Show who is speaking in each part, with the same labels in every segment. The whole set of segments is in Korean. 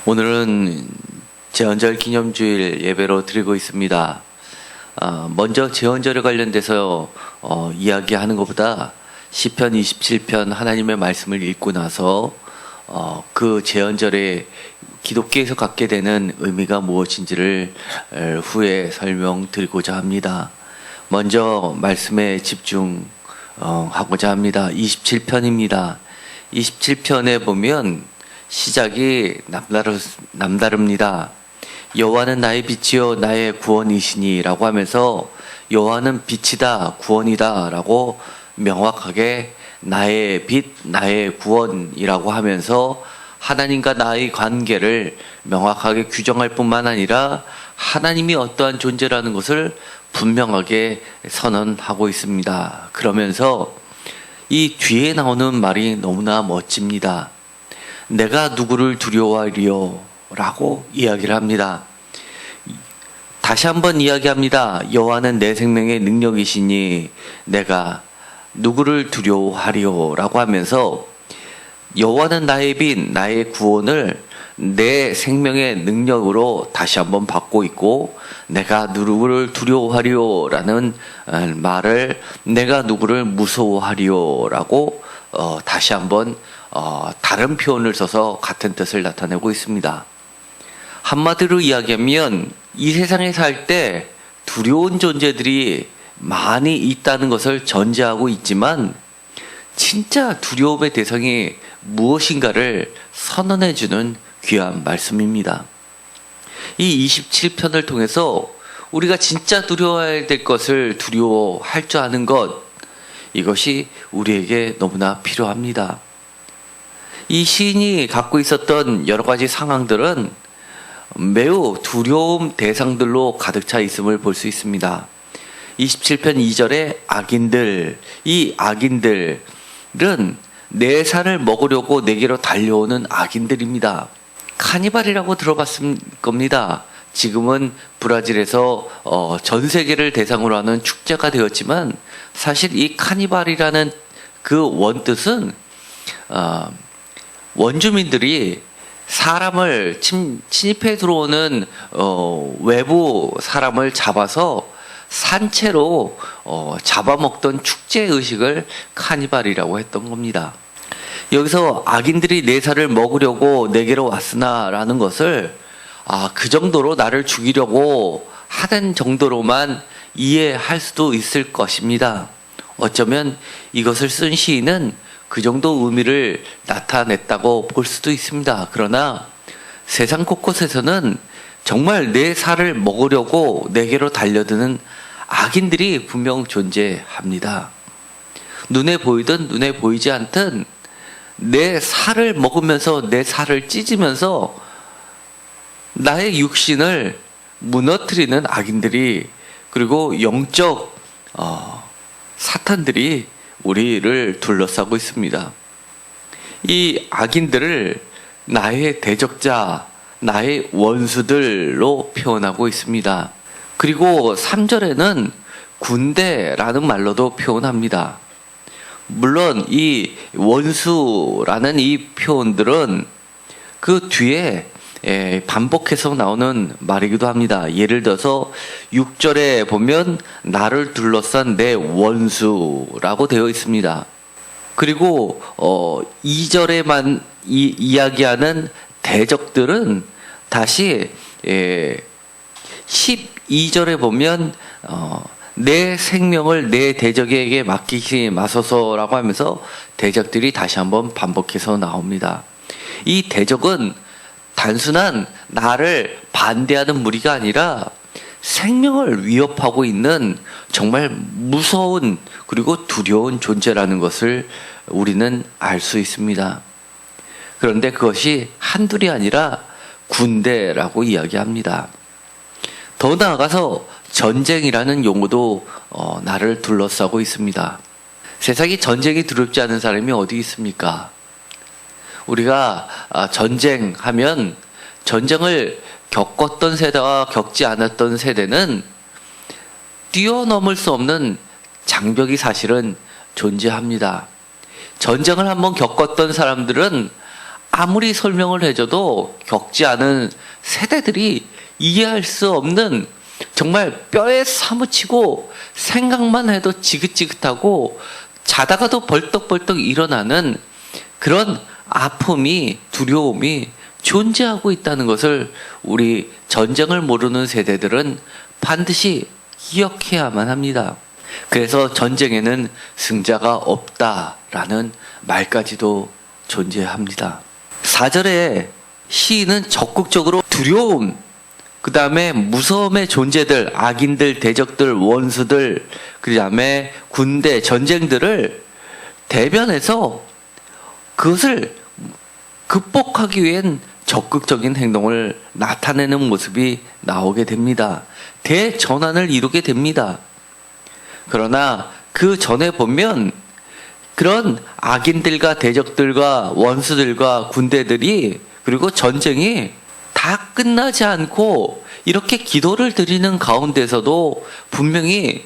Speaker 1: 오늘은 제헌절 기념주일 예배로 드리고 있습니다. 먼저 제헌절에 관련돼서 이야기하는 것보다 시편 27편 하나님의 말씀을 읽고 나서 그 제헌절에 기독교에서 갖게 되는 의미가 무엇인지를 후에 설명드리고자 합니다. 먼저 말씀에 집중하고자 합니다. 27편입니다. 27편에 보면 시작이 남다릅니다. 여호와는 나의 빛이요 나의 구원이시니 라고 하면서 여호와는 빛이다 구원이다 라고 명확하게 나의 빛 나의 구원이라고 하면서 하나님과 나의 관계를 명확하게 규정할 뿐만 아니라 하나님이 어떠한 존재라는 것을 분명하게 선언하고 있습니다. 그러면서 이 뒤에 나오는 말이 너무나 멋집니다. 내가 누구를 두려워하리요? 라고 이야기를 합니다. 다시 한번 이야기합니다. 여호와는 내 생명의 능력이시니 내가 누구를 두려워하리요? 라고 하면서 여호와는 나의 빛, 나의 구원을 내 생명의 능력으로 다시 한번 받고 있고 내가 누구를 두려워하리요? 라는 말을 내가 누구를 무서워하리요? 라고 다시 한번 다른 표현을 써서 같은 뜻을 나타내고 있습니다. 한마디로 이야기하면 이 세상에 살 때 두려운 존재들이 많이 있다는 것을 전제하고 있지만 진짜 두려움의 대상이 무엇인가를 선언해주는 귀한 말씀입니다. 이 27편을 통해서 우리가 진짜 두려워해야 될 것을 두려워할 줄 아는 것, 이것이 우리에게 너무나 필요합니다. 이 시인이 갖고 있었던 여러 가지 상황들은 매우 두려움 대상들로 가득 차 있음을 볼 수 있습니다. 27편 2절에 악인들, 이 악인들은 내 살을 먹으려고 내게로 달려오는 악인들입니다. 카니발이라고 들어봤을 겁니다. 지금은 브라질에서 전 세계를 대상으로 하는 축제가 되었지만 사실 이 카니발이라는 그 원뜻은 원주민들이 사람을 침입해 들어오는 외부 사람을 잡아서 산채로 잡아먹던 축제 의식을 카니발이라고 했던 겁니다. 여기서 악인들이 내 살을 먹으려고 내게로 왔으나 라는 것을 그 정도로 나를 죽이려고 하는 정도로만 이해할 수도 있을 것입니다. 어쩌면 이것을 쓴 시인은 그 정도 의미를 나타냈다고 볼 수도 있습니다. 그러나 세상 곳곳에서는 정말 내 살을 먹으려고 내게로 달려드는 악인들이 분명 존재합니다. 눈에 보이든 눈에 보이지 않든 내 살을 먹으면서 내 살을 찢으면서 나의 육신을 무너뜨리는 악인들이, 그리고 영적 사탄들이 우리를 둘러싸고 있습니다. 이 악인들을 나의 대적자, 나의 원수들로 표현하고 있습니다. 그리고 3절에는 군대라는 말로도 표현합니다. 물론 이 원수라는 이 표현들은 그 뒤에 반복해서 나오는 말이기도 합니다. 예를 들어서 6절에 보면 나를 둘러싼 내 원수라고 되어 있습니다. 그리고 2절에만 이야기하는 대적들은 다시 12절에 보면 내 생명을 내 대적에게 맡기지 마소서라고 하면서 대적들이 다시 한번 반복해서 나옵니다. 이 대적은 단순한 나를 반대하는 무리가 아니라 생명을 위협하고 있는 정말 무서운 그리고 두려운 존재라는 것을 우리는 알 수 있습니다. 그런데 그것이 한둘이 아니라 군대라고 이야기합니다. 더 나아가서 전쟁이라는 용어도 나를 둘러싸고 있습니다. 세상에 전쟁이 두렵지 않은 사람이 어디 있습니까? 우리가 전쟁하면 전쟁을 겪었던 세대와 겪지 않았던 세대는 뛰어넘을 수 없는 장벽이 사실은 존재합니다. 전쟁을 한번 겪었던 사람들은 아무리 설명을 해줘도 겪지 않은 세대들이 이해할 수 없는 정말 뼈에 사무치고 생각만 해도 지긋지긋하고 자다가도 벌떡벌떡 일어나는 그런 아픔이, 두려움이 존재하고 있다는 것을 우리 전쟁을 모르는 세대들은 반드시 기억해야만 합니다. 그래서 전쟁에는 승자가 없다라는 말까지도 존재합니다. 4절에 시인은 적극적으로 두려움, 그 다음에 무서움의 존재들, 악인들, 대적들, 원수들, 그 다음에 군대, 전쟁들을 대변해서 그것을 극복하기 위한 적극적인 행동을 나타내는 모습이 나오게 됩니다. 대전환을 이루게 됩니다. 그러나 그 전에 보면 그런 악인들과 대적들과 원수들과 군대들이 그리고 전쟁이 다 끝나지 않고 이렇게 기도를 드리는 가운데서도 분명히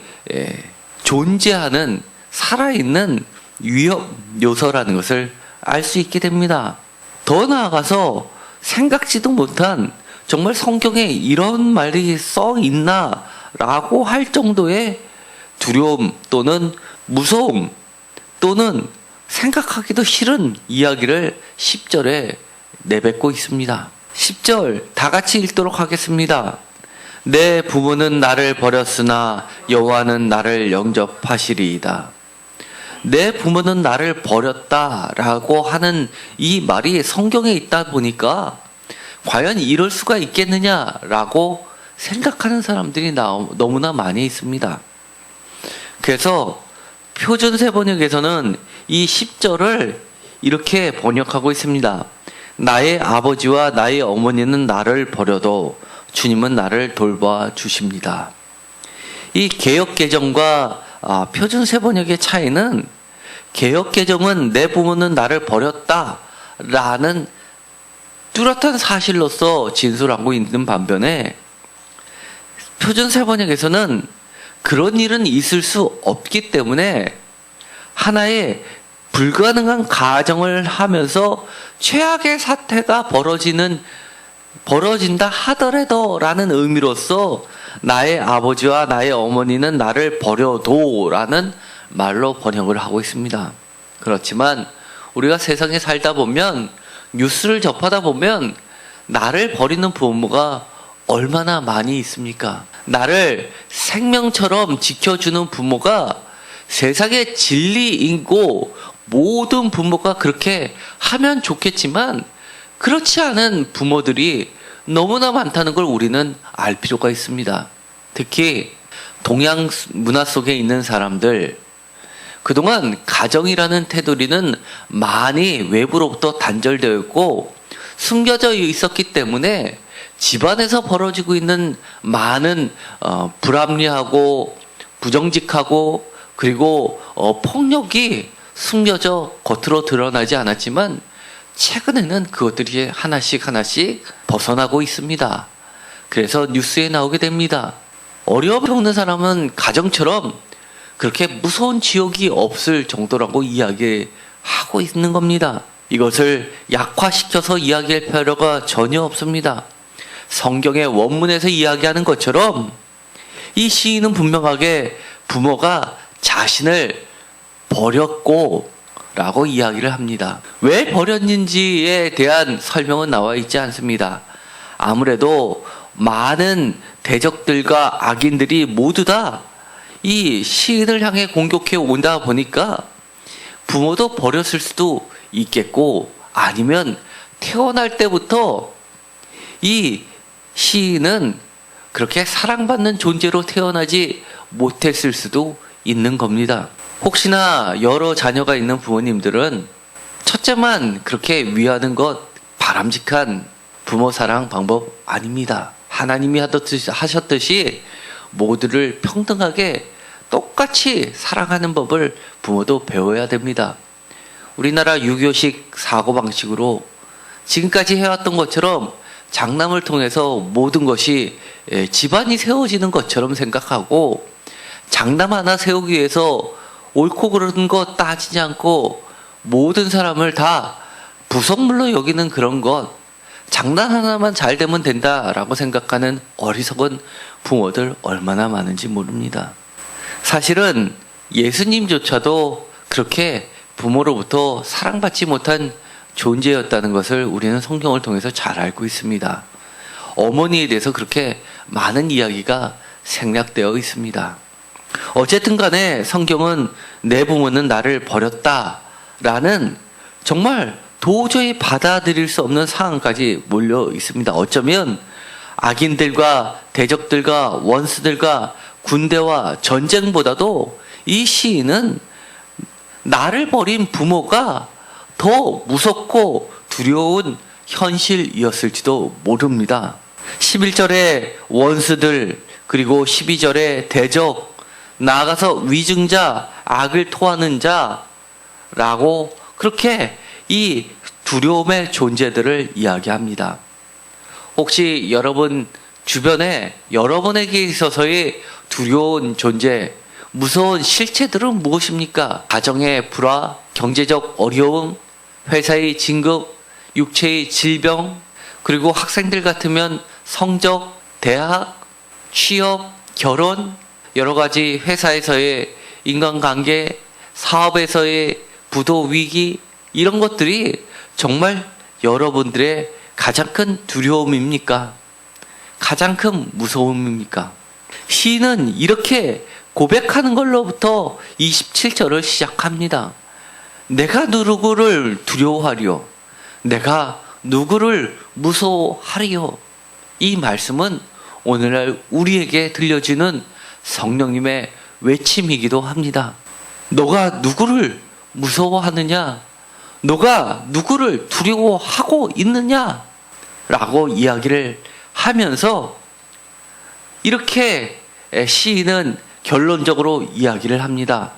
Speaker 1: 존재하는 살아있는 위협 요소라는 것을 알 수 있게 됩니다. 더 나아가서 생각지도 못한 정말 성경에 이런 말이 써 있나 라고 할 정도의 두려움 또는 무서움 또는 생각하기도 싫은 이야기를 10절에 내뱉고 있습니다. 10절 다 같이 읽도록 하겠습니다. 내 부모는 나를 버렸으나 여호와는 나를 영접하시리이다. 내 부모는 나를 버렸다라고 하는 이 말이 성경에 있다 보니까 과연 이럴 수가 있겠느냐라고 생각하는 사람들이 너무나 많이 있습니다. 그래서 표준세 번역에서는 이 10절을 이렇게 번역하고 있습니다. 나의 아버지와 나의 어머니는 나를 버려도 주님은 나를 돌봐 주십니다. 이 개역개정과 표준세 번역의 차이는 개역개정은 내 부모는 나를 버렸다라는 뚜렷한 사실로서 진술하고 있는 반면에 표준세 번역에서는 그런 일은 있을 수 없기 때문에 하나의 불가능한 가정을 하면서 최악의 사태가 벌어진다 하더라도 라는 의미로서 나의 아버지와 나의 어머니는 나를 버려도 라는 말로 번역을 하고 있습니다. 그렇지만 우리가 세상에 살다 보면 뉴스를 접하다 보면 나를 버리는 부모가 얼마나 많이 있습니까? 나를 생명처럼 지켜주는 부모가 세상의 진리이고 모든 부모가 그렇게 하면 좋겠지만 그렇지 않은 부모들이 너무나 많다는 걸 우리는 알 필요가 있습니다. 특히 동양 문화 속에 있는 사람들, 그동안 가정이라는 테두리는 많이 외부로부터 단절되어 있고 숨겨져 있었기 때문에 집안에서 벌어지고 있는 많은 불합리하고 부정직하고 그리고 폭력이 숨겨져 겉으로 드러나지 않았지만 최근에는 그것들이 하나씩 벗어나고 있습니다. 그래서 뉴스에 나오게 됩니다. 어려움이 없는 사람은 가정처럼 그렇게 무서운 지옥이 없을 정도라고 이야기하고 있는 겁니다. 이것을 약화시켜서 이야기할 필요가 전혀 없습니다. 성경의 원문에서 이야기하는 것처럼 이 시인은 분명하게 부모가 자신을 버렸고 라고 이야기를 합니다. 왜 버렸는지에 대한 설명은 나와 있지 않습니다. 아무래도 많은 대적들과 악인들이 모두 다 이 시인을 향해 공격해 온다 보니까 부모도 버렸을 수도 있겠고 아니면 태어날 때부터 이 시인은 그렇게 사랑받는 존재로 태어나지 못했을 수도 있는 겁니다. 혹시나 여러 자녀가 있는 부모님들은 첫째만 그렇게 위하는 것 바람직한 부모 사랑 방법 아닙니다. 하나님이 하셨듯이 모두를 평등하게 똑같이 사랑하는 법을 부모도 배워야 됩니다. 우리나라 유교식 사고방식으로 지금까지 해왔던 것처럼 장남을 통해서 모든 것이 집안이 세워지는 것처럼 생각하고 장남 하나 세우기 위해서 옳고 그른 거 따지지 않고 모든 사람을 다 부속물로 여기는 그런 것, 장난 하나만 잘 되면 된다라고 생각하는 어리석은 부모들 얼마나 많은지 모릅니다. 사실은 예수님조차도 그렇게 부모로부터 사랑받지 못한 존재였다는 것을 우리는 성경을 통해서 잘 알고 있습니다. 어머니에 대해서 그렇게 많은 이야기가 생략되어 있습니다. 어쨌든 간에 성경은 내 부모는 나를 버렸다라는 정말 도저히 받아들일 수 없는 상황까지 몰려 있습니다. 어쩌면 악인들과 대적들과 원수들과 군대와 전쟁보다도 이 시인은 나를 버린 부모가 더 무섭고 두려운 현실이었을지도 모릅니다. 11절에 원수들, 그리고 12절에 대적, 나아가서 위증자, 악을 토하는 자라고 그렇게 이 두려움의 존재들을 이야기합니다. 혹시 여러분 주변에 여러분에게 있어서의 두려운 존재, 무서운 실체들은 무엇입니까? 가정의 불화, 경제적 어려움, 회사의 진급, 육체의 질병, 그리고 학생들 같으면 성적, 대학, 취업, 결혼, 여러 가지 회사에서의 인간관계, 사업에서의 부도 위기, 이런 것들이 정말 여러분들의 가장 큰 두려움입니까? 가장 큰 무서움입니까? 시인은 이렇게 고백하는 걸로부터 27절을 시작합니다. 내가 누구를 두려워하리요? 내가 누구를 무서워하리요? 이 말씀은 오늘날 우리에게 들려주는 성령님의 외침이기도 합니다. 너가 누구를 무서워하느냐? 너가 누구를 두려워하고 있느냐? 라고 이야기를 하면서 이렇게 시인은 결론적으로 이야기를 합니다.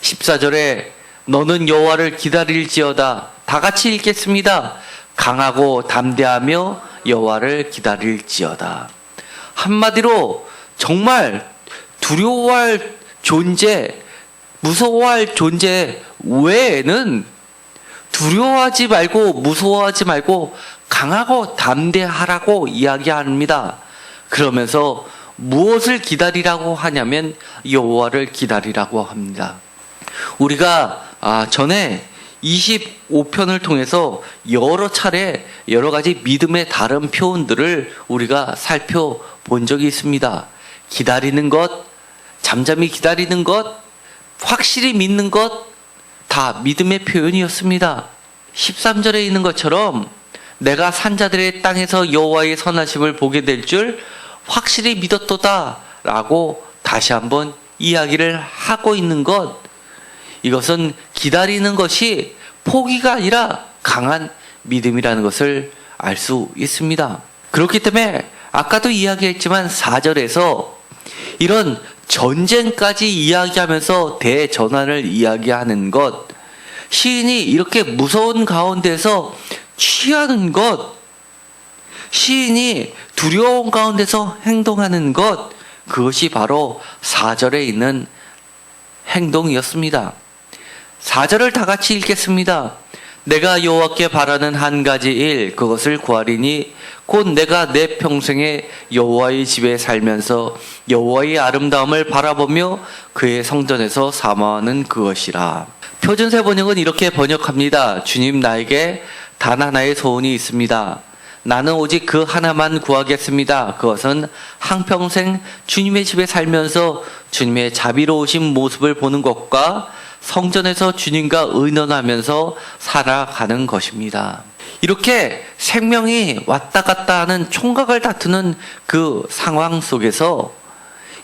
Speaker 1: 14절에 너는 여호와를 기다릴지어다. 다 같이 읽겠습니다. 강하고 담대하며 여호와를 기다릴지어다. 한마디로 정말 두려워할 존재, 무서워할 존재 외에는 두려워하지 말고 무서워하지 말고 강하고 담대하라고 이야기합니다. 그러면서 무엇을 기다리라고 하냐면 여호와를 기다리라고 합니다. 우리가 전에 25편을 통해서 여러 차례 여러 가지 믿음의 다른 표현들을 우리가 살펴본 적이 있습니다. 기다리는 것, 잠잠히 기다리는 것, 확실히 믿는 것, 다 믿음의 표현이었습니다. 13절에 있는 것처럼 내가 산자들의 땅에서 여호와의 선하심을 보게 될 줄 확실히 믿었도다 라고 다시 한번 이야기를 하고 있는 것, 이것은 기다리는 것이 포기가 아니라 강한 믿음이라는 것을 알 수 있습니다. 그렇기 때문에 아까도 이야기했지만 4절에서 이런 전쟁까지 이야기하면서 대전환을 이야기하는 것, 시인이 이렇게 무서운 가운데서 취하는 것, 시인이 두려운 가운데서 행동하는 것, 그것이 바로 4절에 있는 행동이었습니다. 4절을 다 같이 읽겠습니다. 내가 여호와께 바라는 한 가지 일, 그것을 구하리니 곧 내가 내 평생에 여호와의 집에 살면서 여호와의 아름다움을 바라보며 그의 성전에서 사모하는 그것이라. 표준세 번역은 이렇게 번역합니다. 주님, 나에게 단 하나의 소원이 있습니다. 나는 오직 그 하나만 구하겠습니다. 그것은 한평생 주님의 집에 살면서 주님의 자비로우신 모습을 보는 것과 성전에서 주님과 의논하면서 살아가는 것입니다. 이렇게 생명이 왔다 갔다 하는 총각을 다투는 그 상황 속에서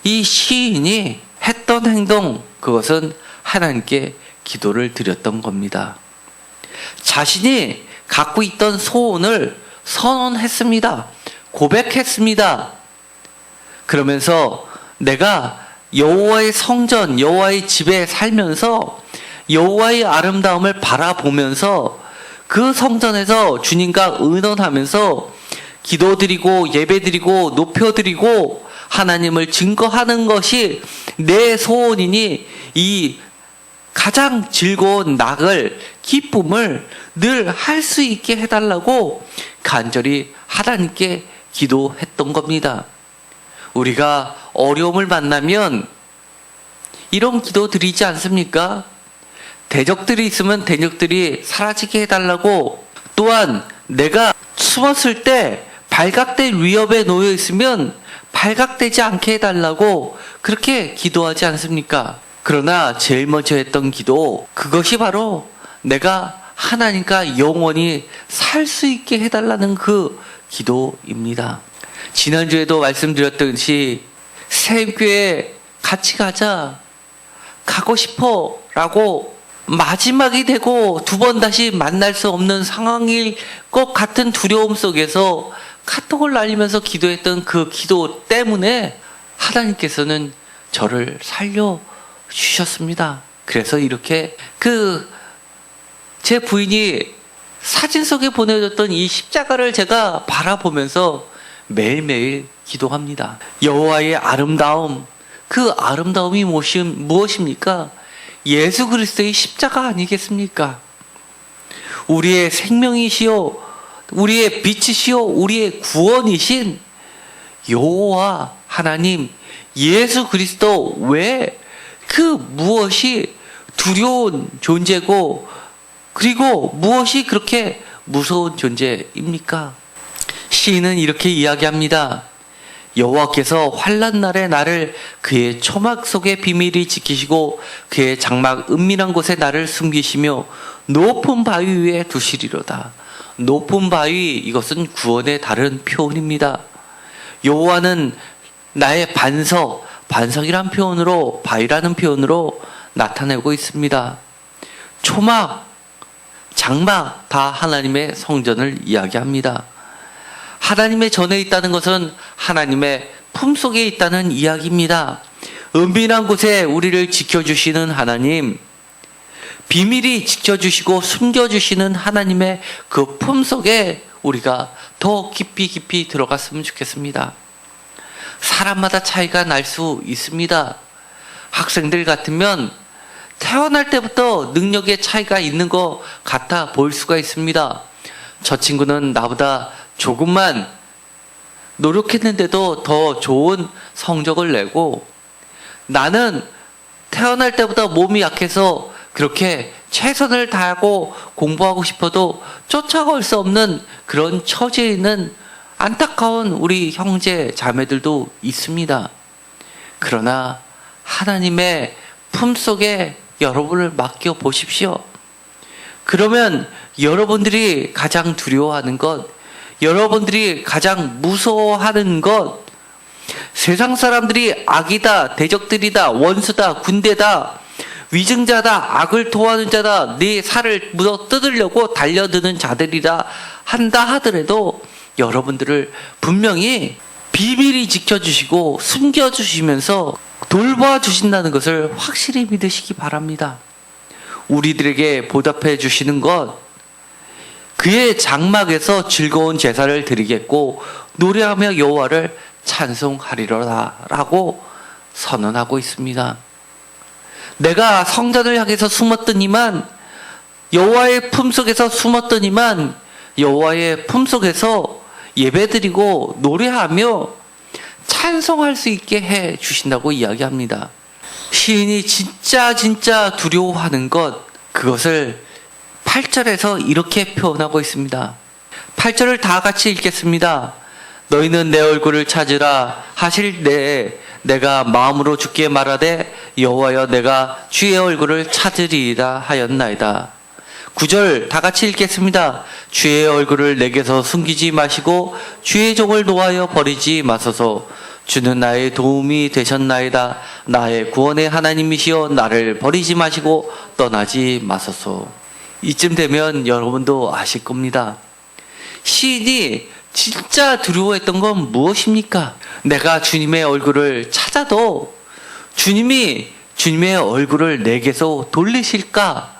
Speaker 1: 이 시인이 했던 행동, 그것은 하나님께 기도를 드렸던 겁니다. 자신이 갖고 있던 소원을 선언했습니다. 고백했습니다. 그러면서 내가 여호와의 성전, 여호와의 집에 살면서 여호와의 아름다움을 바라보면서 그 성전에서 주님과 의논하면서 기도드리고 예배드리고 높여드리고 하나님을 증거하는 것이 내 소원이니 이 가장 즐거운 낙을, 기쁨을 늘 할 수 있게 해달라고 간절히 하나님께 기도했던 겁니다. 우리가 어려움을 만나면 이런 기도 드리지 않습니까? 대적들이 있으면 대적들이 사라지게 해달라고, 또한 내가 숨었을 때 발각될 위협에 놓여 있으면 발각되지 않게 해달라고 그렇게 기도하지 않습니까? 그러나 제일 먼저 했던 기도, 그것이 바로 내가 하나님과 영원히 살 수 있게 해달라는 그 기도입니다. 지난주에도 말씀드렸듯이 새교회 같이 가자, 가고 싶어 라고 마지막이 되고 두 번 다시 만날 수 없는 상황일 것 같은 두려움 속에서 카톡을 날리면서 기도했던 그 기도 때문에 하나님께서는 저를 살려주셨습니다. 그래서 이렇게 제 부인이 사진 속에 보내줬던 이 십자가를 제가 바라보면서 매일매일 기도합니다. 여호와의 아름다움, 그 아름다움이 무엇입니까? 예수 그리스도의 십자가 아니겠습니까? 우리의 생명이시요, 우리의 빛이시요, 우리의 구원이신 여호와 하나님 예수 그리스도 외에 그 무엇이 두려운 존재고, 그리고 무엇이 그렇게 무서운 존재입니까? 시인은 이렇게 이야기합니다. 여호와께서 환난 날에 나를 그의 초막 속에 비밀히 지키시고 그의 장막 은밀한 곳에 나를 숨기시며 높은 바위 위에 두시리로다. 높은 바위, 이것은 구원의 다른 표현입니다. 여호와는 나의 반석, 반석이란 표현으로, 바위라는 표현으로 나타내고 있습니다. 초막, 장막 다 하나님의 성전을 이야기합니다. 하나님의 전에 있다는 것은 하나님의 품속에 있다는 이야기입니다. 은밀한 곳에 우리를 지켜주시는 하나님, 비밀히 지켜주시고 숨겨주시는 하나님의 그 품속에 우리가 더 깊이 들어갔으면 좋겠습니다. 사람마다 차이가 날 수 있습니다. 학생들 같으면 태어날 때부터 능력의 차이가 있는 것 같아 보일 수가 있습니다. 저 친구는 나보다 조금만 노력했는데도 더 좋은 성적을 내고, 나는 태어날 때보다 몸이 약해서 그렇게 최선을 다하고 공부하고 싶어도 쫓아갈 수 없는 그런 처지에 있는 안타까운 우리 형제 자매들도 있습니다. 그러나 하나님의 품속에 여러분을 맡겨 보십시오. 그러면 여러분들이 가장 두려워하는 것, 여러분들이 가장 무서워하는 것, 세상 사람들이 악이다, 대적들이다, 원수다, 군대다, 위증자다, 악을 토하는 자다, 네 살을 묻어 뜯으려고 달려드는 자들이라 한다 하더라도 여러분들을 분명히 비밀히 지켜주시고 숨겨주시면서 돌봐주신다는 것을 확실히 믿으시기 바랍니다. 우리들에게 보답해 주시는 것, 그의 장막에서 즐거운 제사를 드리겠고 노래하며 여호와를 찬송하리로다 라고 선언하고 있습니다. 내가 성전을 향해서 숨었더니만, 여호와의 품속에서 숨었더니만 여호와의 품속에서 예배드리고 노래하며 찬송할 수 있게 해 주신다고 이야기합니다. 시인이 진짜 두려워하는 것, 그것을 8절에서 이렇게 표현하고 있습니다. 8절을 다 같이 읽겠습니다. 너희는 내 얼굴을 찾으라 하실 때에 내가 마음으로 주께 말하되 여호와여 내가 주의 얼굴을 찾으리이다 하였나이다. 9절 다 같이 읽겠습니다. 주의 얼굴을 내게서 숨기지 마시고 주의 종을 노하여 버리지 마소서. 주는 나의 도움이 되셨나이다. 나의 구원의 하나님이시여 나를 버리지 마시고 떠나지 마소서. 이쯤 되면 여러분도 아실 겁니다. 시인이 진짜 두려워했던 건 무엇입니까? 내가 주님의 얼굴을 찾아도 주님이 주님의 얼굴을 내게서 돌리실까?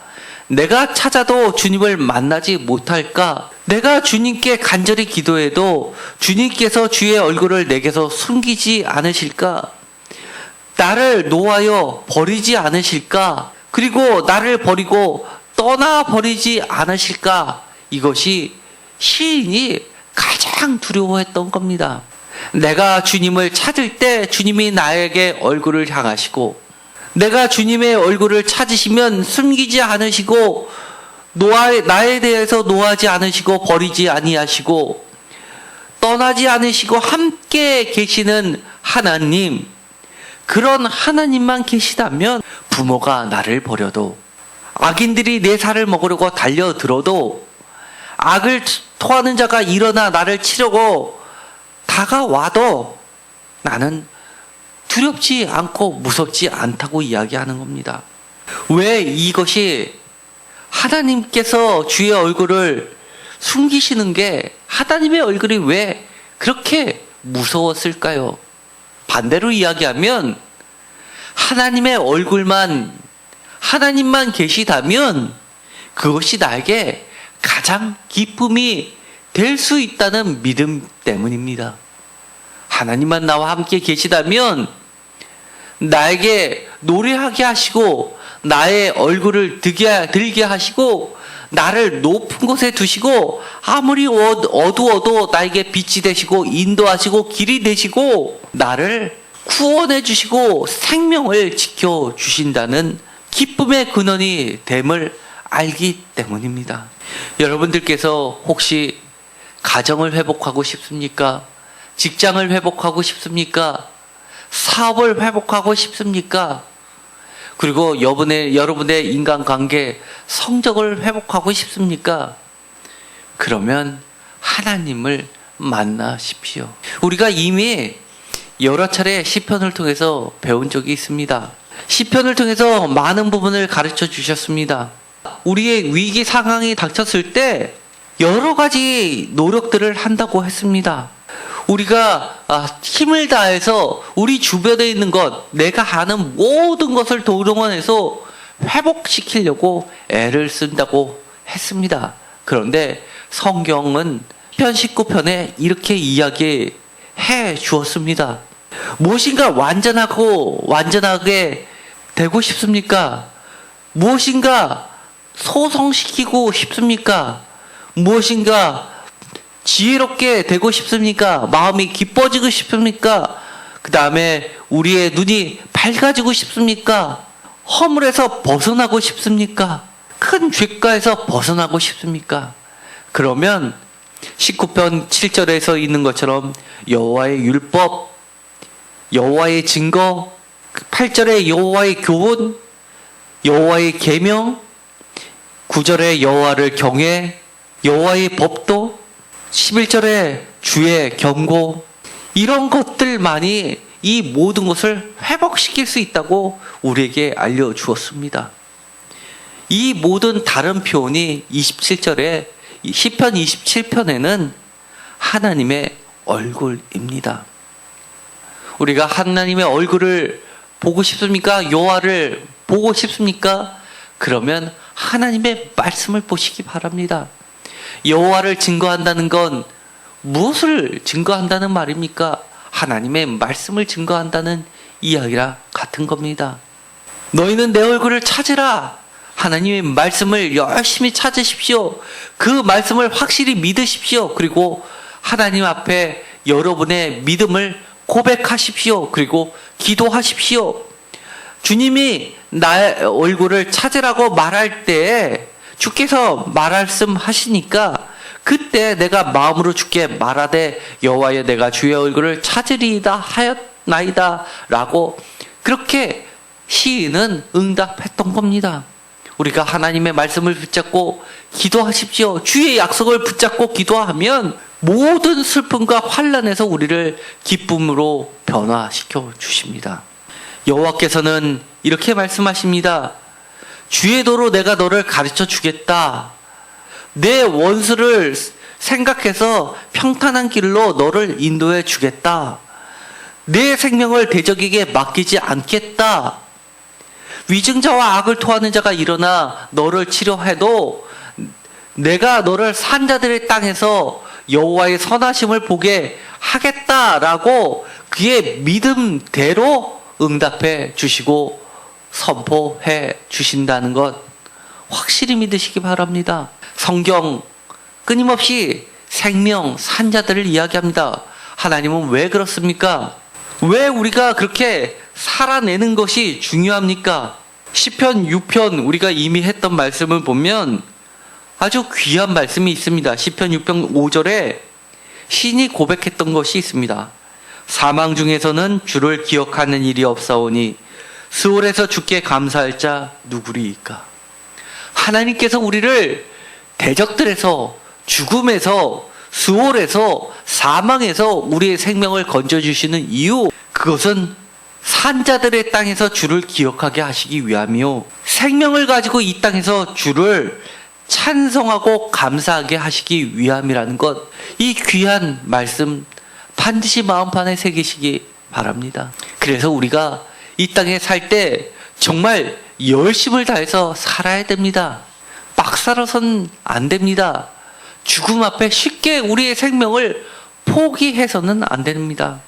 Speaker 1: 내가 찾아도 주님을 만나지 못할까? 내가 주님께 간절히 기도해도 주님께서 주의 얼굴을 내게서 숨기지 않으실까? 나를 노하여 버리지 않으실까? 그리고 나를 버리고 떠나버리지 않으실까? 이것이 시인이 가장 두려워했던 겁니다. 내가 주님을 찾을 때 주님이 나에게 얼굴을 향하시고, 내가 주님의 얼굴을 찾으시면 숨기지 않으시고 나에 대해서 노하지 않으시고 버리지 아니하시고 떠나지 않으시고 함께 계시는 하나님, 그런 하나님만 계시다면 부모가 나를 버려도, 악인들이 내 살을 먹으려고 달려들어도, 악을 토하는 자가 일어나 나를 치려고 다가와도 나는 두렵지 않고 무섭지 않다고 이야기하는 겁니다. 왜 이것이 하나님께서 주의 얼굴을 숨기시는 게 하나님의 얼굴이 왜 그렇게 무서웠을까요? 반대로 이야기하면 하나님의 얼굴만, 하나님만 계시다면 그것이 나에게 가장 기쁨이 될 수 있다는 믿음 때문입니다. 하나님만 나와 함께 계시다면 나에게 노래하게 하시고 나의 얼굴을 들게 하시고 나를 높은 곳에 두시고 아무리 어두워도 나에게 빛이 되시고 인도하시고 길이 되시고 나를 구원해 주시고 생명을 지켜주신다는 기쁨의 근원이 됨을 알기 때문입니다. 여러분들께서 혹시 가정을 회복하고 싶습니까? 직장을 회복하고 싶습니까? 사업을 회복하고 싶습니까? 그리고 여러분의 인간관계, 성적을 회복하고 싶습니까? 그러면 하나님을 만나십시오. 우리가 이미 여러 차례 시편을 통해서 배운 적이 있습니다. 시편을 통해서 많은 부분을 가르쳐 주셨습니다. 우리의 위기 상황이 닥쳤을 때 여러 가지 노력들을 한다고 했습니다. 우리가 힘을 다해서 우리 주변에 있는 것, 내가 아는 모든 것을 동원해서 회복시키려고 애를 쓴다고 했습니다. 그런데 성경은 편 19편에 이렇게 이야기해 주었습니다. 무엇인가 완전하게 되고 싶습니까? 무엇인가 소성시키고 싶습니까? 무엇인가 지혜롭게 되고 싶습니까? 마음이 기뻐지고 싶습니까? 그 다음에 우리의 눈이 밝아지고 싶습니까? 허물에서 벗어나고 싶습니까? 큰 죄가에서 벗어나고 싶습니까? 그러면 19편 7절에서 있는 것처럼 여호와의 율법, 여호와의 증거, 8절에 여호와의 교훈, 여호와의 계명, 9절에 여호와를 경외, 여호와의 법도, 11절에 주의 경고, 이런 것들만이 이 모든 것을 회복시킬 수 있다고 우리에게 알려주었습니다. 이 모든 다른 표현이 27절에 시편 27편에는 하나님의 얼굴입니다. 우리가 하나님의 얼굴을 보고 싶습니까? 여호와를 보고 싶습니까? 그러면 하나님의 말씀을 보시기 바랍니다. 여호와를 증거한다는 건 무엇을 증거한다는 말입니까? 하나님의 말씀을 증거한다는 이야기랑 같은 겁니다. 너희는 내 얼굴을 찾으라. 하나님의 말씀을 열심히 찾으십시오. 그 말씀을 확실히 믿으십시오. 그리고 하나님 앞에 여러분의 믿음을 고백하십시오. 그리고 기도하십시오. 주님이 나의 얼굴을 찾으라고 말할 때 주께서 말씀하시니까 그때 내가 마음으로 주께 말하되 여호와여 내가 주의 얼굴을 찾으리이다 하였나이다 라고 그렇게 시인은 응답했던 겁니다. 우리가 하나님의 말씀을 붙잡고 기도하십시오. 주의 약속을 붙잡고 기도하면 모든 슬픔과 환난에서 우리를 기쁨으로 변화시켜 주십니다. 여호와께서는 이렇게 말씀하십니다. 주의 도로 내가 너를 가르쳐 주겠다. 내 원수를 생각해서 평탄한 길로 너를 인도해 주겠다. 내 생명을 대적에게 맡기지 않겠다. 위증자와 악을 토하는 자가 일어나 너를 치려해도 내가 너를 산자들의 땅에서 여호와의 선하심을 보게 하겠다라고 그의 믿음대로 응답해 주시고 선포해 주신다는 것 확실히 믿으시기 바랍니다. 성경 끊임없이 생명, 산자들을 이야기합니다. 하나님은 왜 그렇습니까? 왜 우리가 그렇게 살아내는 것이 중요합니까? 시편 6편 우리가 이미 했던 말씀을 보면 아주 귀한 말씀이 있습니다. 시편 6편 5절에 신이 고백했던 것이 있습니다. 사망 중에서는 주를 기억하는 일이 없사오니 스올에서 주께 감사할 자 누구리이까? 하나님께서 우리를 대적들에서, 죽음에서, 스올에서, 사망에서 우리의 생명을 건져주시는 이유, 그것은 산자들의 땅에서 주를 기억하게 하시기 위함이요, 생명을 가지고 이 땅에서 주를 찬송하고 감사하게 하시기 위함이라는 것, 이 귀한 말씀 반드시 마음판에 새기시기 바랍니다. 그래서 우리가 이 땅에 살 때 정말 열심을 다해서 살아야 됩니다. 막 살아서는 안 됩니다. 죽음 앞에 쉽게 우리의 생명을 포기해서는 안 됩니다.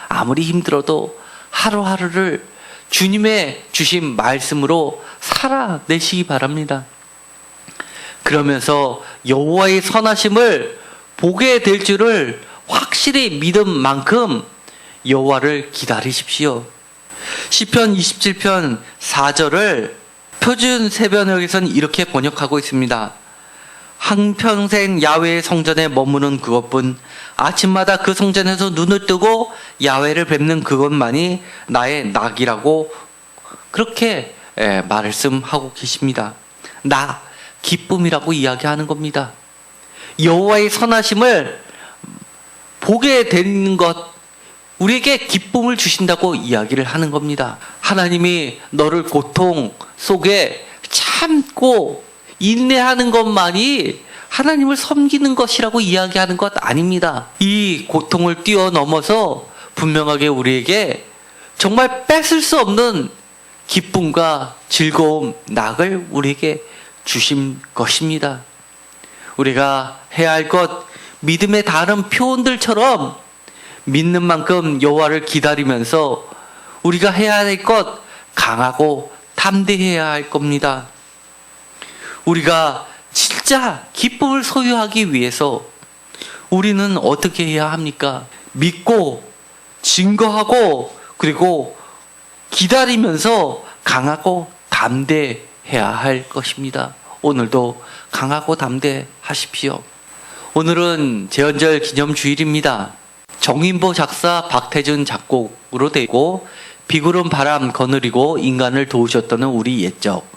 Speaker 1: 아무리 힘들어도 하루하루를 주님의 주신 말씀으로 살아내시기 바랍니다. 그러면서 여호와의 선하심을 보게 될 줄을 확실히 믿은 만큼 여호와를 기다리십시오. 시편 27편 4절을 표준 세번역에서는 이렇게 번역하고 있습니다. 한평생 야훼의 성전에 머무는 그것뿐, 아침마다 그 성전에서 눈을 뜨고 야훼를 뵙는 그것만이 나의 낙이라고 그렇게 말씀하고 계십니다. 나, 기쁨이라고 이야기하는 겁니다. 여호와의 선하심을 보게 되는 것, 우리에게 기쁨을 주신다고 이야기를 하는 겁니다. 하나님이 너를 고통 속에 참고 인내하는 것만이 하나님을 섬기는 것이라고 이야기하는 것 아닙니다. 이 고통을 뛰어넘어서 분명하게 우리에게 정말 뺏을 수 없는 기쁨과 즐거움, 낙을 우리에게 주신 것입니다. 우리가 해야 할 것, 믿음의 다른 표현들처럼 믿는 만큼 여호와를 기다리면서 우리가 해야 할 것, 강하고 담대해야 할 겁니다. 우리가 진짜 기쁨을 소유하기 위해서 우리는 어떻게 해야 합니까? 믿고 증거하고 그리고 기다리면서 강하고 담대해야 할 것입니다. 오늘도 강하고 담대하십시오. 오늘은 제헌절 기념주일입니다. 정인보 작사, 박태준 작곡으로 되고 비구름 바람 거느리고 인간을 도우셨다는 우리 옛적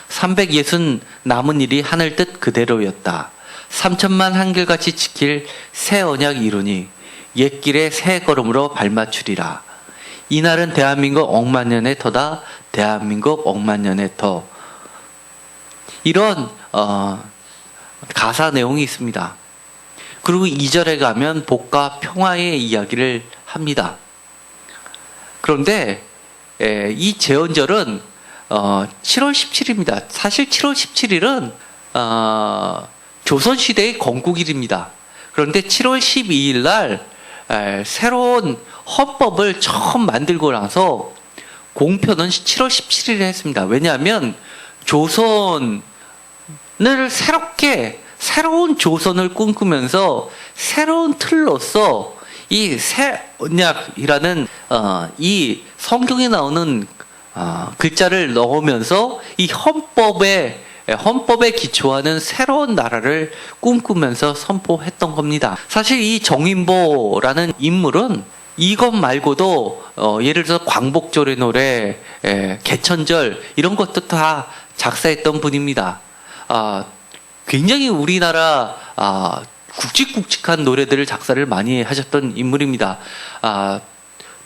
Speaker 1: 360 남은 일이 하늘 뜻 그대로였다. 3천만 한결같이 지킬 새 언약 이루니 옛길에 새 걸음으로 발맞추리라. 이날은 대한민국 억만년의 터다. 대한민국 억만년의 터. 이런 가사 내용이 있습니다. 그리고 2절에 가면 복과 평화의 이야기를 합니다. 그런데 이 제헌절은 7월 17일입니다. 사실 7월 17일은 조선시대의 건국일입니다. 그런데 7월 12일 날 새로운 헌법을 처음 만들고 나서 공표는 7월 17일에 했습니다. 왜냐하면 조선을 새로운 조선을 꿈꾸면서 새로운 틀로서 이 새 언약이라는 이 성경에 나오는 글자를 넣으면서 이 헌법에 기초하는 새로운 나라를 꿈꾸면서 선포했던 겁니다. 사실 이 정인보라는 인물은 이것 말고도 예를 들어서 광복절의 노래, 개천절 이런 것도 다 작사했던 분입니다. 굉장히 우리나라 굵직굵직한 노래들을 작사를 많이 하셨던 인물입니다.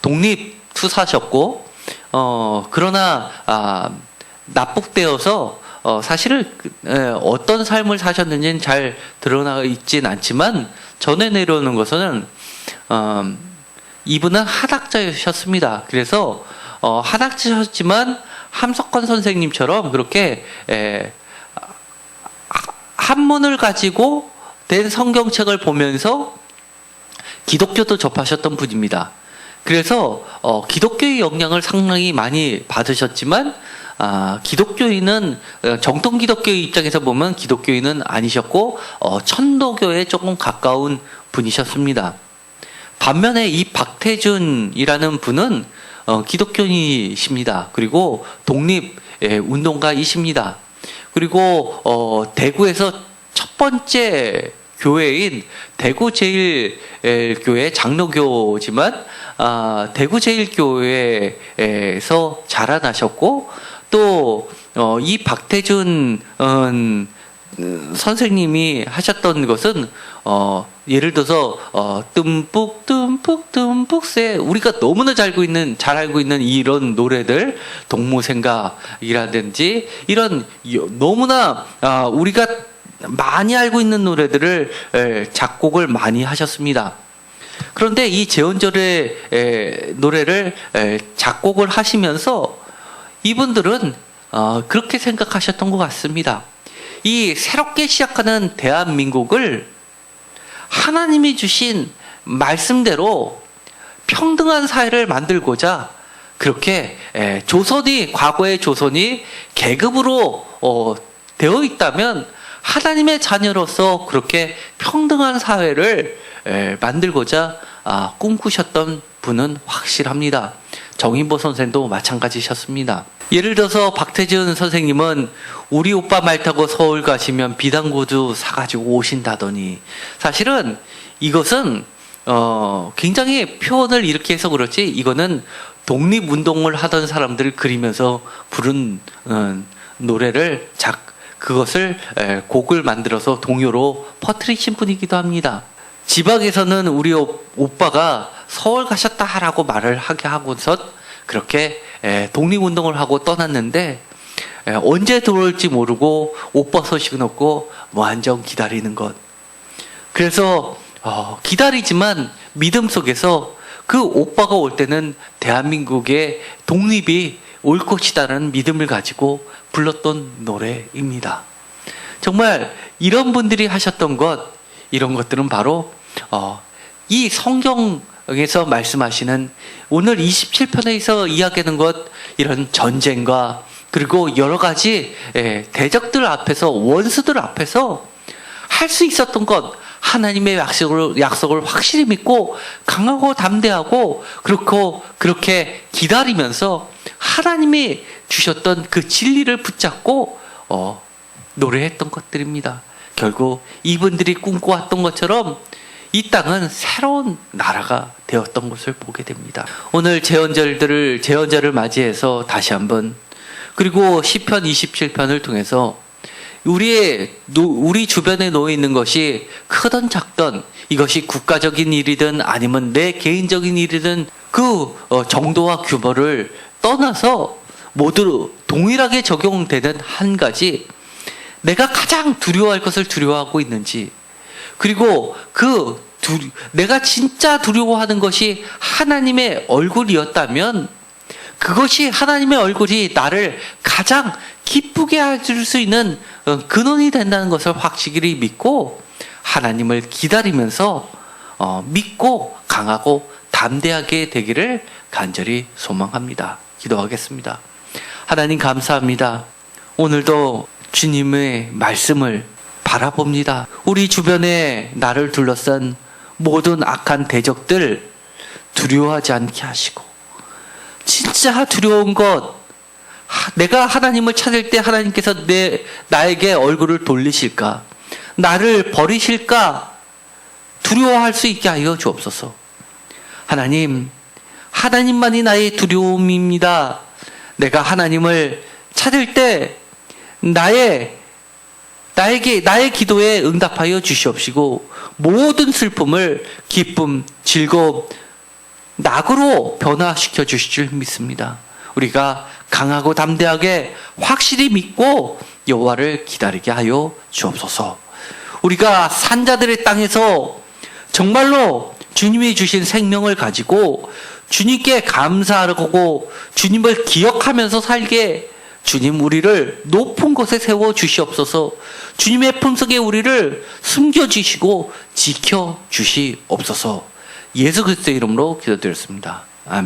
Speaker 1: 독립투사셨고 그러나 납북되어서 사실 어떤 삶을 사셨는지는 잘 드러나 있진 않지만 전해 내려오는 것은 이분은 한학자셨습니다. 그래서 한학자셨지만 함석헌 선생님처럼 그렇게 한문을 가지고 된 성경책을 보면서 기독교도 접하셨던 분입니다. 그래서 기독교의 영향을 상당히 많이 받으셨지만 기독교인은 정통 기독교의 입장에서 보면 기독교인은 아니셨고 천도교에 조금 가까운 분이셨습니다. 반면에 이 박태준이라는 분은 기독교인이십니다. 그리고 독립 운동가이십니다. 그리고 대구에서 첫 번째 교회인 대구제일교회 장로교지만 대구제일교회에서 자라나셨고 또 이 박태준 선생님이 하셨던 것은 예를 들어서 듬뿍 새 우리가 너무나 잘 알고 있는 이런 노래들 동무생각이라든지 이런 너무나 우리가 많이 알고 있는 노래들을 작곡을 많이 하셨습니다. 그런데 이 제헌절의 노래를 작곡을 하시면서 이분들은 그렇게 생각하셨던 것 같습니다. 이 새롭게 시작하는 대한민국을 하나님이 주신 말씀대로 평등한 사회를 만들고자 그렇게 과거의 조선이 계급으로 되어 있다면 하나님의 자녀로서 그렇게 평등한 사회를 만들고자 꿈꾸셨던 분은 확실합니다. 정인보 선생도 마찬가지셨습니다. 예를 들어서 박태준 선생님은 우리 오빠 말 타고 서울 가시면 비단구두 사가지고 오신다더니 사실은 이것은 굉장히 표현을 이렇게 해서 그렇지 이거는 독립운동을 하던 사람들을 그리면서 부른 노래를 그것을 곡을 만들어서 동요로 퍼뜨리신 분이기도 합니다. 지방에서는 우리 오빠가 서울 가셨다라고 말을 하게 하고서 그렇게 독립운동을 하고 떠났는데 언제 들어올지 모르고 오빠 소식은 없고 무한정 기다리는 것. 그래서 기다리지만 믿음 속에서 그 오빠가 올 때는 대한민국의 독립이 올 것이다라는 믿음을 가지고 불렀던 노래입니다. 정말 이런 분들이 하셨던 이런 것들은 바로 이 성경에서 말씀하시는 오늘 27편에서 이야기하는 이런 전쟁과 그리고 여러 가지 대적들 앞에서 원수들 앞에서 할 수 있었던 하나님의 약속을 확실히 믿고 강하고 담대하고 그렇게 기다리면서 하나님이 주셨던 그 진리를 붙잡고 노래했던 것들입니다. 결국 이분들이 꿈꿔왔던 것처럼 이 땅은 새로운 나라가 되었던 것을 보게 됩니다. 오늘 제헌절을 맞이해서 다시 한번 그리고 시편 27편을 통해서 우리 주변에 놓여 있는 것이 크든 작든 이것이 국가적인 일이든 아니면 내 개인적인 일이든 그 정도와 규모를 떠나서 모두 동일하게 적용되는 한 가지 내가 가장 두려워할 것을 두려워하고 있는지 그리고 내가 진짜 두려워하는 것이 하나님의 얼굴이었다면 그것이 하나님의 얼굴이 나를 가장 기쁘게 해줄 수 있는 근원이 된다는 것을 확실히 믿고 하나님을 기다리면서 믿고 강하고 담대하게 되기를 간절히 소망합니다. 기도하겠습니다. 하나님 감사합니다. 오늘도 주님의 말씀을 바라봅니다. 우리 주변에 나를 둘러싼 모든 악한 대적들 두려워하지 않게 하시고 진짜 두려운 내가 하나님을 찾을 때 하나님께서 나에게 얼굴을 돌리실까? 나를 버리실까? 두려워할 수 있게 하여 주옵소서. 하나님만이 나의 두려움입니다. 내가 하나님을 찾을 때 나의 기도에 응답하여 주시옵시고 모든 슬픔을 기쁨, 즐거움, 낙으로 변화시켜 주실 줄 믿습니다. 우리가 강하고 담대하게 확실히 믿고 여호와를 기다리게 하여 주옵소서. 우리가 산자들의 땅에서 정말로 주님이 주신 생명을 가지고 주님께 감사하고 주님을 기억하면서 살게 주님 우리를 높은 곳에 세워 주시옵소서. 주님의 품속에 우리를 숨겨주시고 지켜주시옵소서. 예수 그리스도의 이름으로 기도드렸습니다.